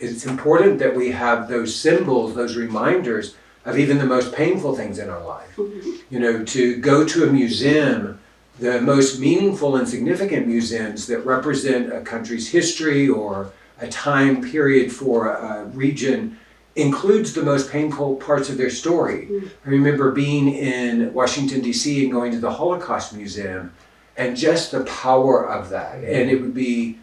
it's important that we have those symbols, those reminders of even the most painful things in our life. You know, to go to a museum, the most meaningful and significant museums that represent a country's history or a time period for a region includes the most painful parts of their story. I remember being in Washington, D.C. and going to the Holocaust Museum, and just the power of that. And it would be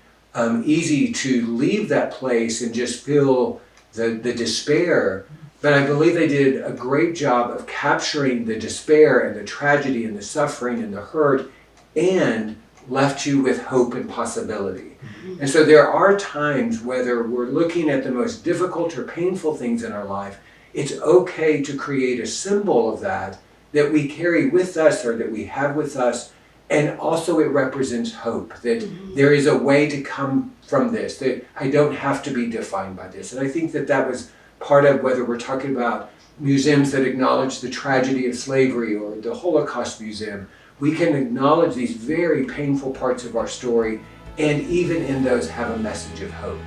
easy to leave that place and just feel the despair. But I believe they did a great job of capturing the despair and the tragedy and the suffering and the hurt, and left you with hope and possibility. And so there are times, whether we're looking at the most difficult or painful things in our life, it's okay to create a symbol of that we carry with us or that we have with us. And also it represents hope, that there is a way to come from this, that I don't have to be defined by this. And I think that that was part of whether we're talking about museums that acknowledge the tragedy of slavery or the Holocaust Museum. We can acknowledge these very painful parts of our story, and even in those have a message of hope.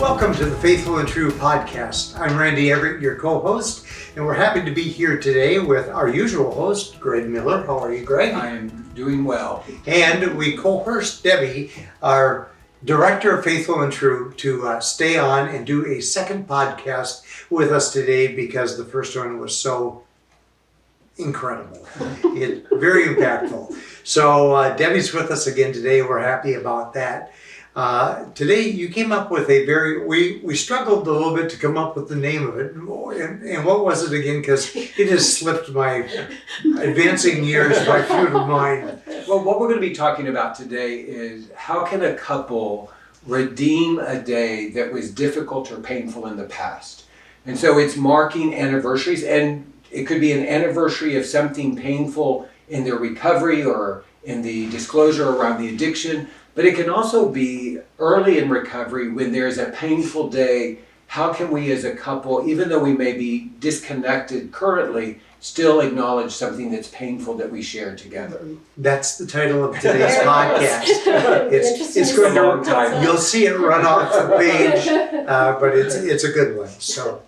Welcome to the Faithful and True podcast. I'm Randy Everett, your co-host, and we're happy to be here today with our usual host, Greg Miller. How are you, Greg? I am doing well. And we coerced Debbie, our Director of Faithful and True, to stay on and do a second podcast with us today because the first one was so incredible. It's very impactful. So Debbie's with us again today. We're happy about that. Today you came up with we struggled a little bit to come up with the name of it. And what was it again? Because it has slipped my advancing years by few of mine. Well, what we're going to be talking about today is how can a couple redeem a day that was difficult or painful in the past? And so it's marking anniversaries, and it could be an anniversary of something painful in their recovery or in the disclosure around the addiction. But it can also be early in recovery when there's a painful day. How can we as a couple, even though we may be disconnected currently, still acknowledge something that's painful that we shared together? That's the title of today's podcast. It's going to, you'll see it run off the page, but it's a good one. So.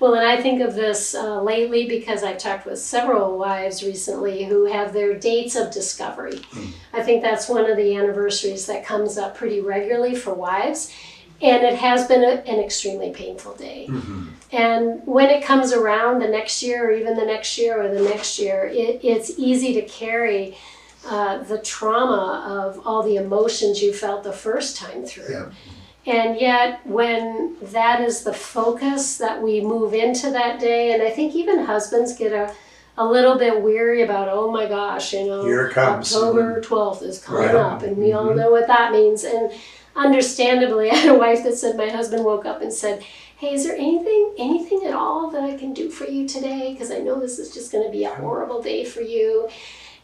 Well, and I think of this lately because I've talked with several wives recently who have their dates of discovery. I think that's one of the anniversaries that comes up pretty regularly for wives. And it has been an extremely painful day. And when it comes around the next year or even the next year or the next year, it's easy to carry the trauma of all the emotions you felt the first time through. Yeah. And yet when that is the focus that we move into that day, and I think even husbands get a little bit weary about, oh my gosh, here it comes. October 12th is coming up, and we all know what that means. And understandably, I had a wife that said, my husband woke up and said, hey, is there anything at all that I can do for you today? Because I know this is just going to be a horrible day for you.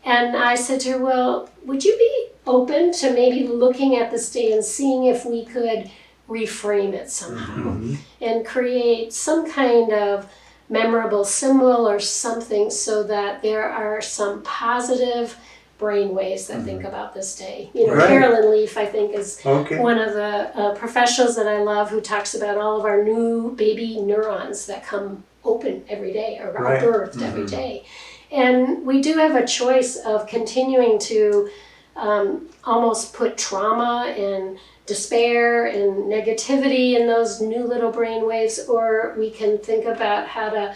And I said to her, well, would you be open to maybe looking at this day and seeing if we could reframe it somehow and create some kind of memorable symbol or something so that there are some positive brainwaves that think about this day. Right. Carolyn Leaf, I think, is one of the professionals that I love who talks about all of our new baby neurons that come open every day or are birthed every day. And we do have a choice of continuing to almost put trauma and despair and negativity in those new little brain waves, or we can think about how to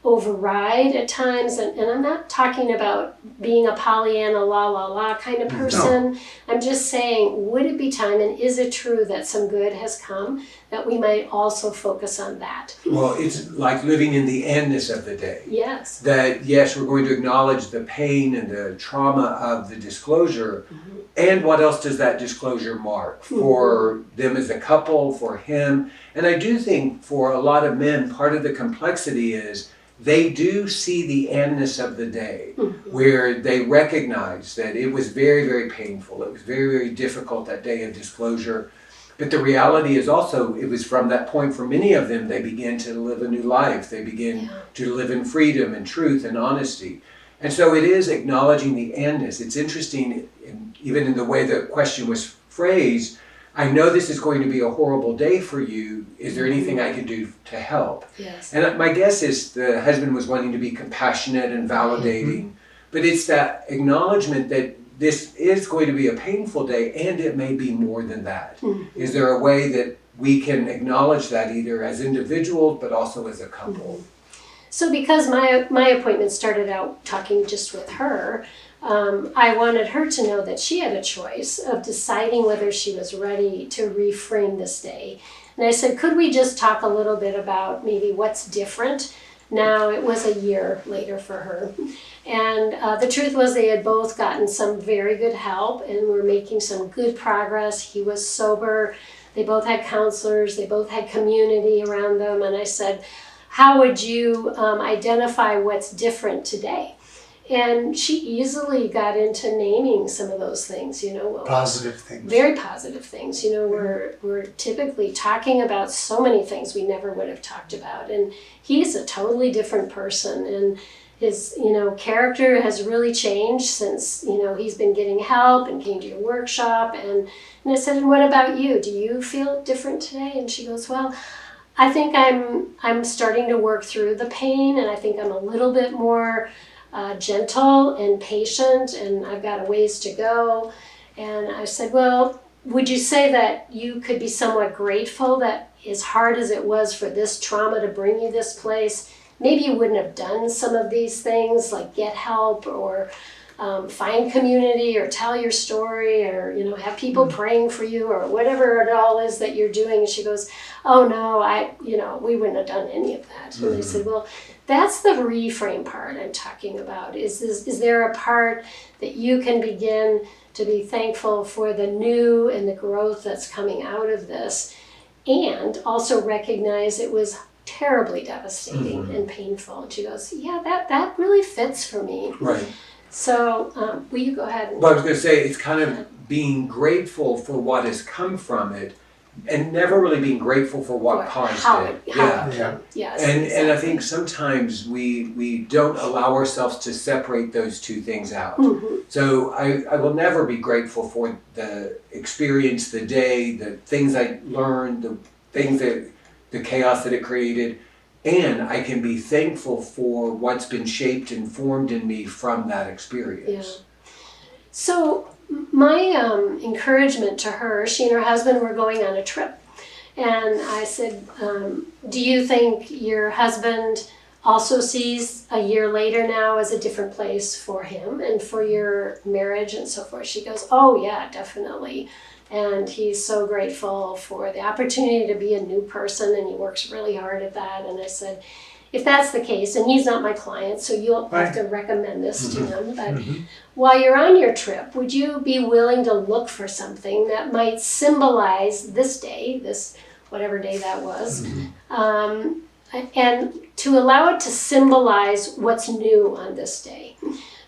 override at times. And I'm not talking about being a Pollyanna la la la kind of person. No. I'm just saying, would it be time, and is it true that some good has come, that we might also focus on that? Well, it's like living in the endness of the day. Yes. That, yes, we're going to acknowledge the pain and the trauma of the disclosure. And what else does that disclosure mark for them as a couple, for him? And I do think for a lot of men, part of the complexity is they do see the endness of the day, where they recognize that it was very, very painful. It was very, very difficult, that day of disclosure. But the reality is also, it was from that point for many of them, they began to live a new life. They begin to live in freedom and truth and honesty. And so it is acknowledging the endness. It's interesting, even in the way the question was phrased, I know this is going to be a horrible day for you. Is there anything I can do to help? Yes. And my guess is the husband was wanting to be compassionate and validating, but it's that acknowledgement that this is going to be a painful day, and it may be more than that. Is there a way that we can acknowledge that, either as individuals but also as a couple? So because my appointment started out talking just with her, I wanted her to know that she had a choice of deciding whether she was ready to reframe this day. And I said, could we just talk a little bit about maybe what's different? Now, it was a year later for her. And the truth was they had both gotten some very good help and were making some good progress. He was sober. They both had counselors. They both had community around them. And I said, how would you identify what's different today? And she easily got into naming some of those things, Positive things. Very positive things. We're typically talking about so many things we never would have talked about. And he's a totally different person. And his, character has really changed since, he's been getting help and came to your workshop. And I said, and what about you? Do you feel different today? And she goes, well, I think I'm starting to work through the pain, and I think I'm a little bit more gentle and patient, and I've got a ways to go. And I said, well, would you say that you could be somewhat grateful that as hard as it was for this trauma to bring you this place, maybe you wouldn't have done some of these things like get help or find community or tell your story or, have people praying for you or whatever it all is that you're doing. And she goes, oh no, we wouldn't have done any of that. And I said, well, that's the reframe part I'm talking about. Is there a part that you can begin to be thankful for the new and the growth that's coming out of this, and also recognize it was terribly devastating and painful? And she goes, yeah, that really fits for me. Right. So will you go ahead? Well, I was going to say, it's kind of being grateful for what has come from it, and never really being grateful for what caused it. Yes. And I think sometimes we don't allow ourselves to separate those two things out. So I will never be grateful for the experience, the day, the things I learned, the things that the chaos that it created. And I can be thankful for what's been shaped and formed in me from that experience. Yeah. So my encouragement to her, she and her husband were going on a trip. And I said, do you think your husband also sees a year later now as a different place for him and for your marriage and so forth? She goes, oh yeah, definitely. And he's so grateful for the opportunity to be a new person, and he works really hard at that. And I said, if that's the case, and he's not my client, so you'll have to recommend this to him, but while you're on your trip, would you be willing to look for something that might symbolize this day, this whatever day that was, and to allow it to symbolize what's new on this day?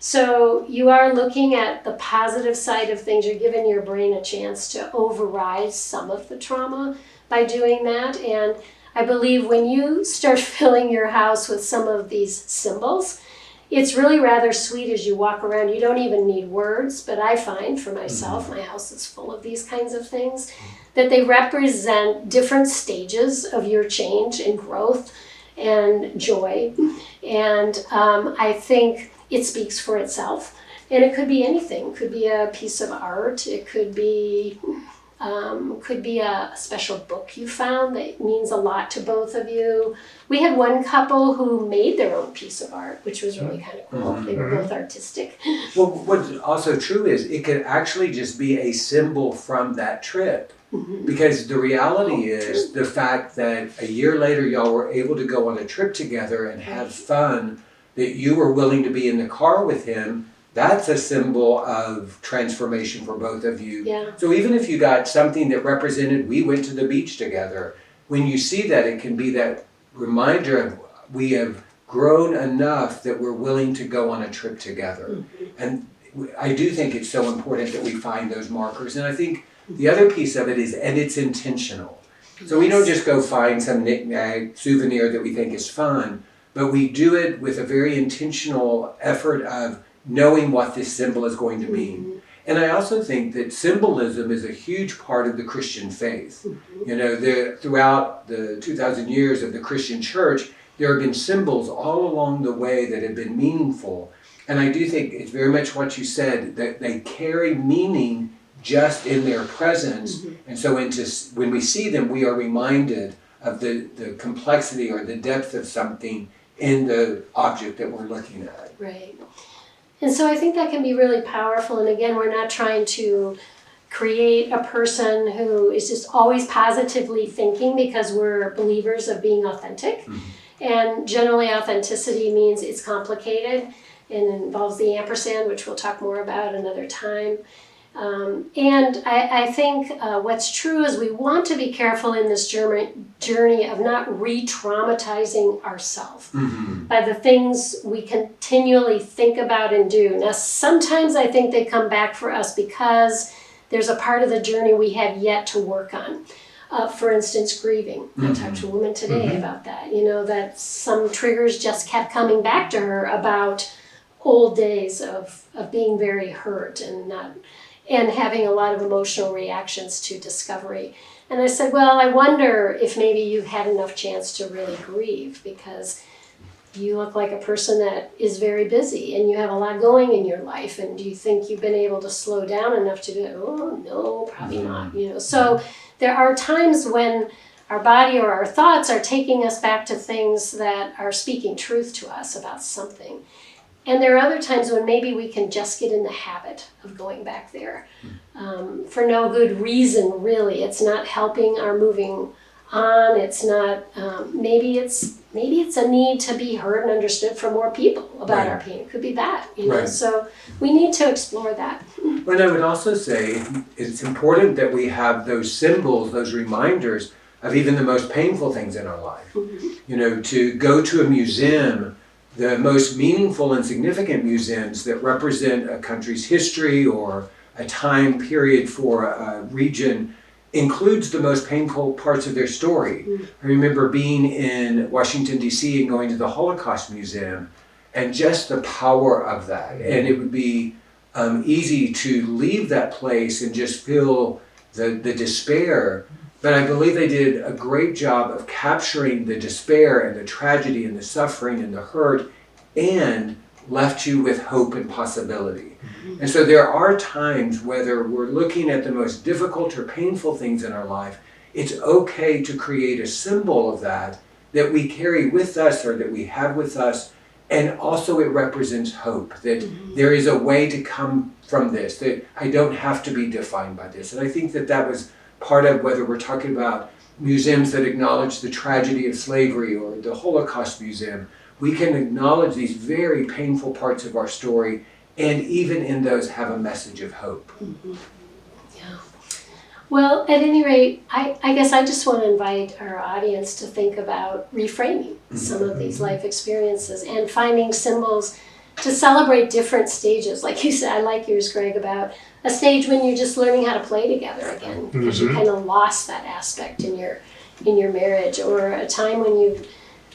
So you are looking at the positive side of things. You're giving your brain a chance to override some of the trauma by doing that. And I believe when you start filling your house with some of these symbols, it's really rather sweet as you walk around. You don't even need words, but I find for myself, my house is full of these kinds of things, that they represent different stages of your change and growth and joy. And I think it speaks for itself. And it could be anything. It could be a piece of art. It could be a special book you found that means a lot to both of you. We had one couple who made their own piece of art, which was really kind of cool. They were both artistic. Well, what's also true is it could actually just be a symbol from that trip. Because the reality is the fact that a year later y'all were able to go on a trip together and have fun, that you were willing to be in the car with him, that's a symbol of transformation for both of you. Yeah. So even if you got something that represented, we went to the beach together, when you see that, it can be that reminder of we have grown enough that we're willing to go on a trip together. And I do think it's so important that we find those markers. And I think the other piece of it is, and it's intentional. So we don't just go find some knick-knack souvenir that we think is fun, but we do it with a very intentional effort of knowing what this symbol is going to mean. And I also think that symbolism is a huge part of the Christian faith. You know, throughout the 2,000 years of the Christian church, there have been symbols all along the way that have been meaningful. And I do think it's very much what you said, that they carry meaning just in their presence. And so when we see them, we are reminded of the complexity or the depth of something in the object that we're looking at. Right. And so I think that can be really powerful. And again, we're not trying to create a person who is just always positively thinking, because we're believers of being authentic. And generally authenticity means it's complicated and involves the ampersand, which we'll talk more about another time. And I think what's true is we want to be careful in this journey of not re-traumatizing ourselves by the things we continually think about and do. Now, sometimes I think they come back for us because there's a part of the journey we have yet to work on. For instance, grieving. I talked to a woman today about that, you know, that some triggers just kept coming back to her about old days of being very hurt and having a lot of emotional reactions to discovery. And I said, well, I wonder if maybe you've had enough chance to really grieve, because you look like a person that is very busy and you have a lot going in your life. And do you think you've been able to slow down enough to do it? Oh, no, probably not. You know, so there are times when our body or our thoughts are taking us back to things that are speaking truth to us about something. And there are other times when maybe we can just get in the habit of going back there for no good reason, really. It's not helping our moving on. It's not, maybe it's a need to be heard and understood from more people about our pain. It could be that, you know. So we need to explore that. But I would also say it's important that we have those symbols, those reminders of even the most painful things in our life. You know, to go to a museum, the most meaningful and significant museums that represent a country's history or a time period for a region includes the most painful parts of their story. I remember being in Washington, D.C. and going to the Holocaust Museum, and just the power of that. And it would be easy to leave that place and just feel the despair. But I believe they did a great job of capturing the despair and the tragedy and the suffering and the hurt, and left you with hope and possibility. And so there are times, whether we're looking at the most difficult or painful things in our life, it's okay to create a symbol of that we carry with us or that we have with us. And also it represents hope, that there is a way to come from this, that I don't have to be defined by this. And I think that was part of whether we're talking about museums that acknowledge the tragedy of slavery or the Holocaust Museum. We can acknowledge these very painful parts of our story, and even in those have a message of hope. Yeah. Well, at any rate, I guess I just want to invite our audience to think about reframing some of these life experiences and finding symbols to celebrate different stages. Like you said, I like yours, Greg, about a stage when you're just learning how to play together again, because you kind of lost that aspect in your marriage, or a time when you've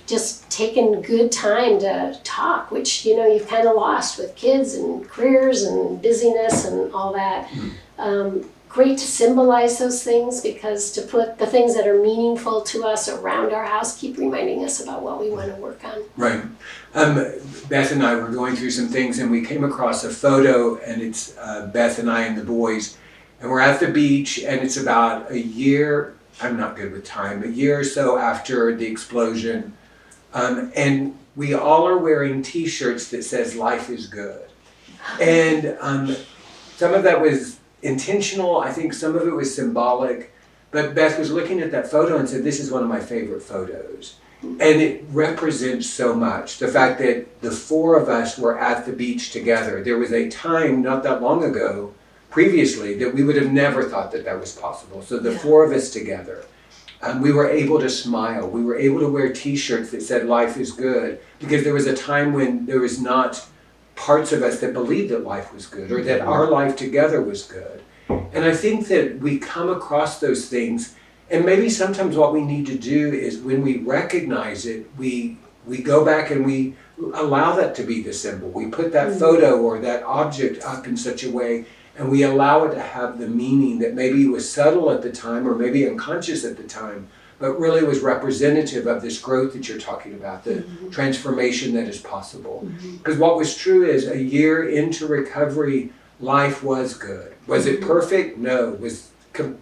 just taken good time to talk, which, you know, you've kind of lost with kids and careers and busyness and all that. Great to symbolize those things, because to put the things that are meaningful to us around our house keep reminding us about what we want to work on. Right. Beth and I were going through some things, and we came across a photo, and it's Beth and I and the boys, and we're at the beach, and it's about a year, I'm not good with time, a year or so after the explosion, and we all are wearing t-shirts that says life is good. And some of that was intentional, I think some of it was symbolic, but Beth was looking at that photo and said, this is one of my favorite photos. And it represents so much. The fact that the four of us were at the beach together. There was a time not that long ago, previously, that we would have never thought that was possible. So the four of us together. we were able to smile. We were able to wear t-shirts that said life is good, because there was a time when there was not parts of us that believed that life was good or that our life together was good. And I think that we come across those things, and maybe sometimes what we need to do is when we recognize it, we go back and we allow that to be the symbol. We put that photo or that object up in such a way, and we allow it to have the meaning that maybe was subtle at the time or maybe unconscious at the time, but really was representative of this growth that you're talking about, the transformation that is possible. Because what was true is a year into recovery, life was good. Was it perfect? No. Was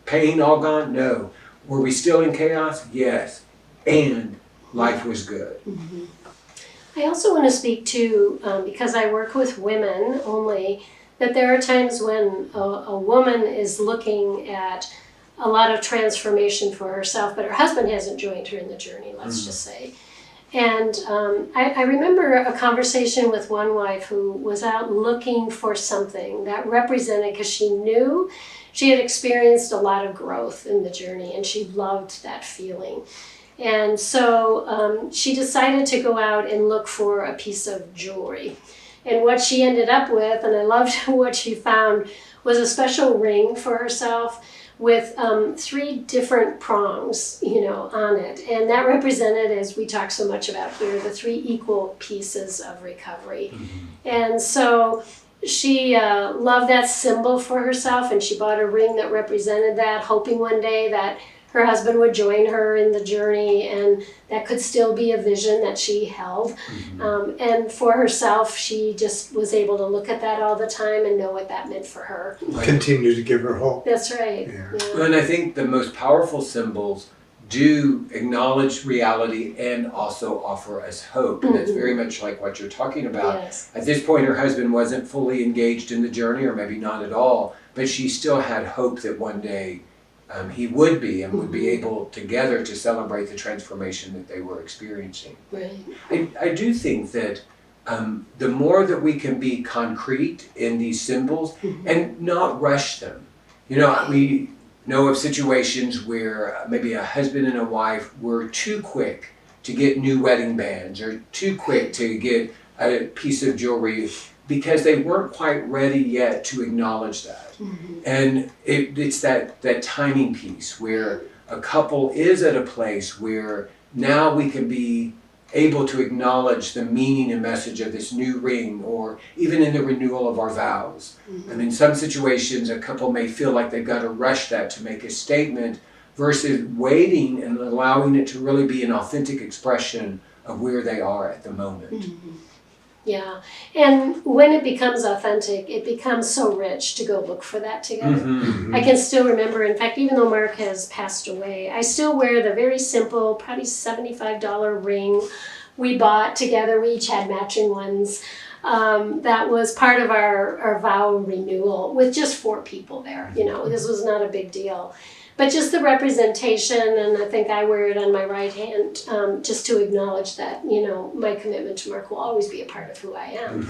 pain all gone? No. Were we still in chaos? Yes. And life was good. I also want to speak to, because I work with women only, that there are times when a woman is looking at a lot of transformation for herself, but her husband hasn't joined her in the journey, let's just say. And I remember a conversation with one wife who was out looking for something that represented, because she knew she had experienced a lot of growth in the journey and she loved that feeling. And so she decided to go out and look for a piece of jewelry. And what she ended up with, and I loved what she found, was a special ring for herself with 3 different prongs, on it. And that represented, as we talk so much about here, the 3 equal pieces of recovery. And so she loved that symbol for herself, and she bought a ring that represented that, hoping one day that her husband would join her in the journey, and that could still be a vision that she held. And for herself, she just was able to look at that all the time and know what that meant for her. Continue to give her hope. That's right. Yeah. Well, and I think the most powerful symbols do acknowledge reality and also offer us hope. And it's very much like what you're talking about. Yes. At this point, her husband wasn't fully engaged in the journey, or maybe not at all, but she still had hope that one day he would be, and would be able together to celebrate the transformation that they were experiencing. Right. I do think that the more that we can be concrete in these symbols and not rush them. We know of situations where maybe a husband and a wife were too quick to get new wedding bands or too quick to get a piece of jewelry because they weren't quite ready yet to acknowledge that. And it's that timing piece where a couple is at a place where now we can be able to acknowledge the meaning and message of this new ring, or even in the renewal of our vows. I mean, some situations a couple may feel like they've got to rush that to make a statement versus waiting and allowing it to really be an authentic expression of where they are at the moment. Yeah, and when it becomes authentic, it becomes so rich to go look for that together. I can still remember, in fact, even though Mark has passed away, I still wear the very simple, probably $75 ring we bought together. We each had matching ones. That was part of our vow renewal with just 4 people there. This was not a big deal. But just the representation, and I think I wear it on my right hand, just to acknowledge that, my commitment to Mark will always be a part of who I am.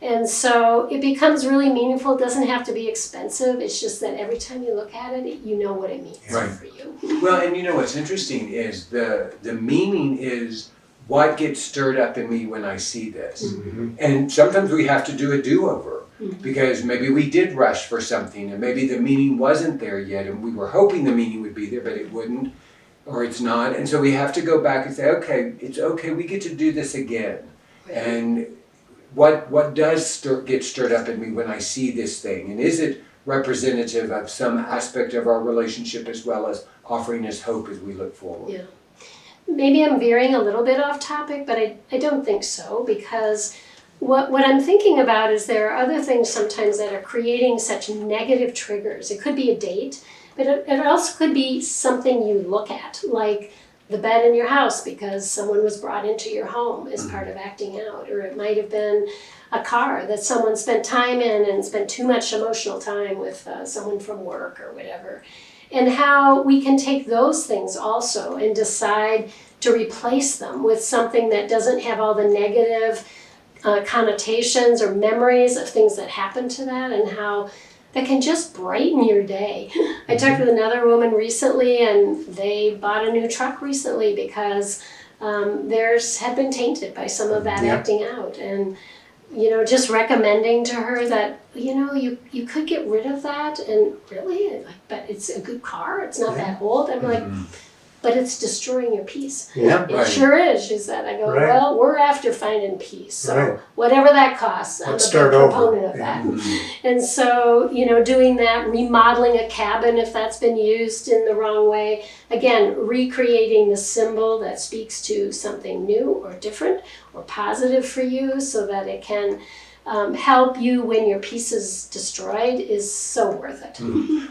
And so it becomes really meaningful. It doesn't have to be expensive. It's just that every time you look at it, you know what it means for you. Well, and what's interesting is the meaning is what gets stirred up in me when I see this. And sometimes we have to do a do-over. Because maybe we did rush for something, and maybe the meaning wasn't there yet, and we were hoping the meaning would be there, but it wouldn't, or it's not. And so we have to go back and say, okay, it's okay, we get to do this again. And what does get stirred up in me when I see this thing? And is it representative of some aspect of our relationship as well as offering us hope as we look forward? Yeah. Maybe I'm veering a little bit off topic, but I don't think so, because what I'm thinking about is there are other things sometimes that are creating such negative triggers. It could be a date, but it also could be something you look at, like the bed in your house because someone was brought into your home as part of acting out. Or it might have been a car that someone spent time in and spent too much emotional time with someone from work or whatever. And how we can take those things also and decide to replace them with something that doesn't have all the negative connotations or memories of things that happened to that, and how that can just brighten your day. I talked with another woman recently, and they bought a new truck recently because theirs had been tainted by some of that acting out. And, just recommending to her that, you could get rid of that, and really, but it's a good car, it's not that old. I'm like, but it's destroying your peace. Yeah, it sure is, she said. I go, well, we're after finding peace. So whatever that costs, I'm a big proponent of that. And so, doing that, remodeling a cabin if that's been used in the wrong way. Again, recreating the symbol that speaks to something new or different or positive for you so that it can help you when your piece is destroyed is so worth it.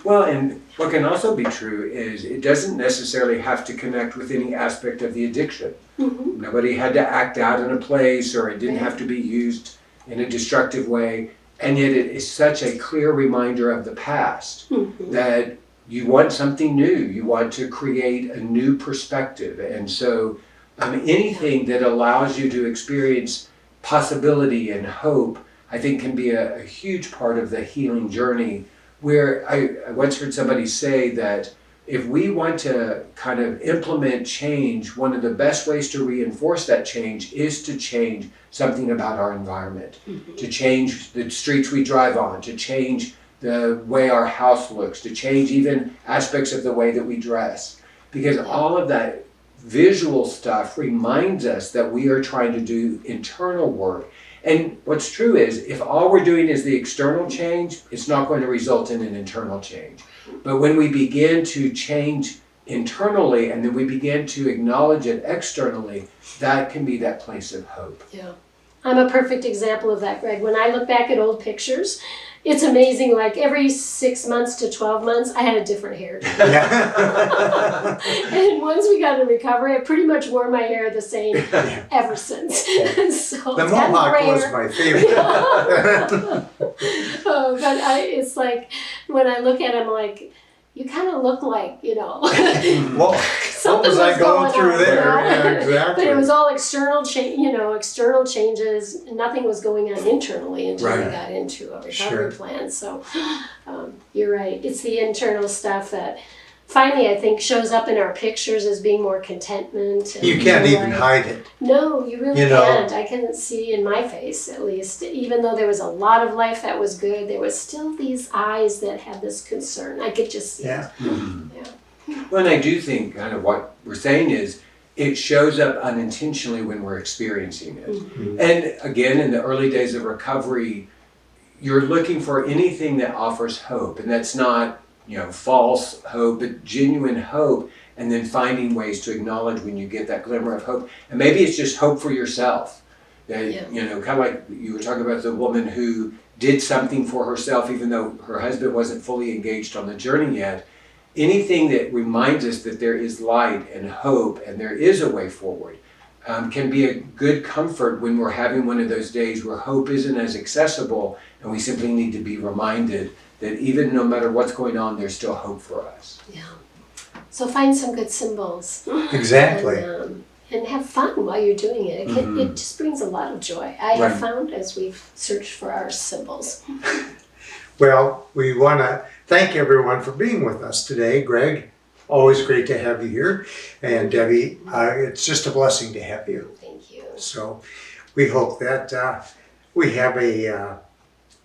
Well, and what can also be true is it doesn't necessarily have to connect with any aspect of the addiction. Nobody had to act out in a place, or it didn't have to be used in a destructive way. And yet it is such a clear reminder of the past that you want something new. You want to create a new perspective. And so anything that allows you to experience possibility and hope, I think, can be a huge part of the healing journey, where I once heard somebody say that if we want to kind of implement change, one of the best ways to reinforce that change is to change something about our environment, to change the streets we drive on, to change the way our house looks, to change even aspects of the way that we dress. Because all of that visual stuff reminds us that we are trying to do internal work. And what's true is, if all we're doing is the external change, it's not going to result in an internal change. But when we begin to change internally, and then we begin to acknowledge it externally, that can be that place of hope. Yeah. I'm a perfect example of that, Greg. When I look back at old pictures, it's amazing, like every 6 months to 12 months, I had a different hair. And once we got in recovery, I pretty much wore my hair the same ever since. So the mohawk was my favorite. But it's like, when I look at him, like, you kind of look like, Well, what was I going through there? Yeah, exactly. But it was all external external changes. Nothing was going on internally until we got into a recovery plan. So you're right. It's the internal stuff that finally, I think, shows up in our pictures as being more contentment. And you can't even hide it. No, you really can't. I can see in my face, at least, even though there was a lot of life that was good, there was still these eyes that had this concern. I could just see it. Well, and I do think kind of what we're saying is, it shows up unintentionally when we're experiencing it. And again, in the early days of recovery, you're looking for anything that offers hope, and that's not false hope, but genuine hope, and then finding ways to acknowledge when you get that glimmer of hope. And maybe it's just hope for yourself. That, kind of like you were talking about the woman who did something for herself even though her husband wasn't fully engaged on the journey yet. Anything that reminds us that there is light and hope and there is a way forward can be a good comfort when we're having one of those days where hope isn't as accessible, and we simply need to be reminded that even no matter what's going on, there's still hope for us. Yeah. So find some good symbols. Exactly. And have fun while you're doing it. It just brings a lot of joy. I have found as we've searched for our symbols. Well, we want to thank everyone for being with us today. Greg, always great to have you here. And Debbie, it's just a blessing to have you. Thank you. So we hope that we have a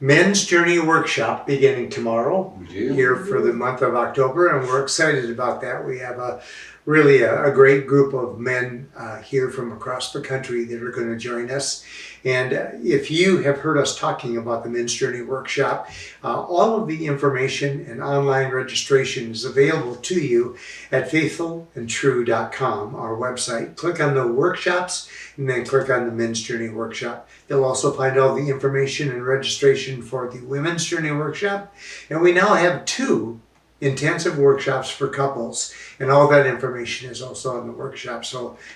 Men's Journey workshop beginning tomorrow here for the month of October, and we're excited about that. We have a great group of men here from across the country that are going to join us. And if you have heard us talking about the Men's Journey workshop, all of the information and online registration is available to you at faithfulandtrue.com, our website. Click on the workshops and then click on the Men's Journey workshop. You'll also find all the information and registration for the Women's Journey workshop. And we now have 2 intensive workshops for couples, and all that information is also on the workshop,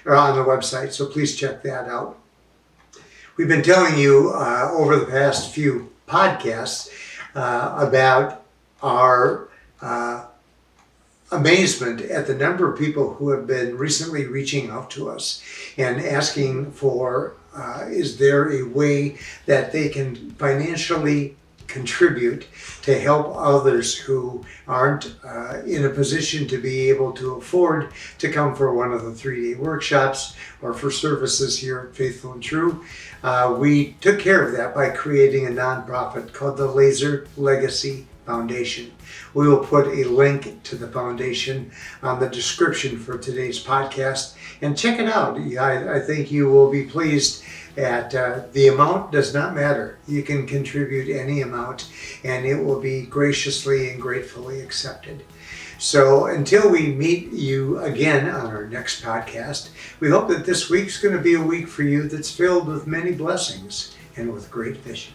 or on the website, so please check that out. We've been telling you over the past few podcasts about our amazement at the number of people who have been recently reaching out to us and asking for is there a way that they can financially contribute to help others who aren't in a position to be able to afford to come for one of the 3-day workshops or for services here at Faithful and True. We took care of that by creating a nonprofit called the Laaser Legacy Foundation. We will put a link to the foundation on the description for today's podcast, and check it out. I think you will be pleased at the amount does not matter. You can contribute any amount and it will be graciously and gratefully accepted. So until we meet you again on our next podcast, we hope that this week's going to be a week for you that's filled with many blessings and with great vision.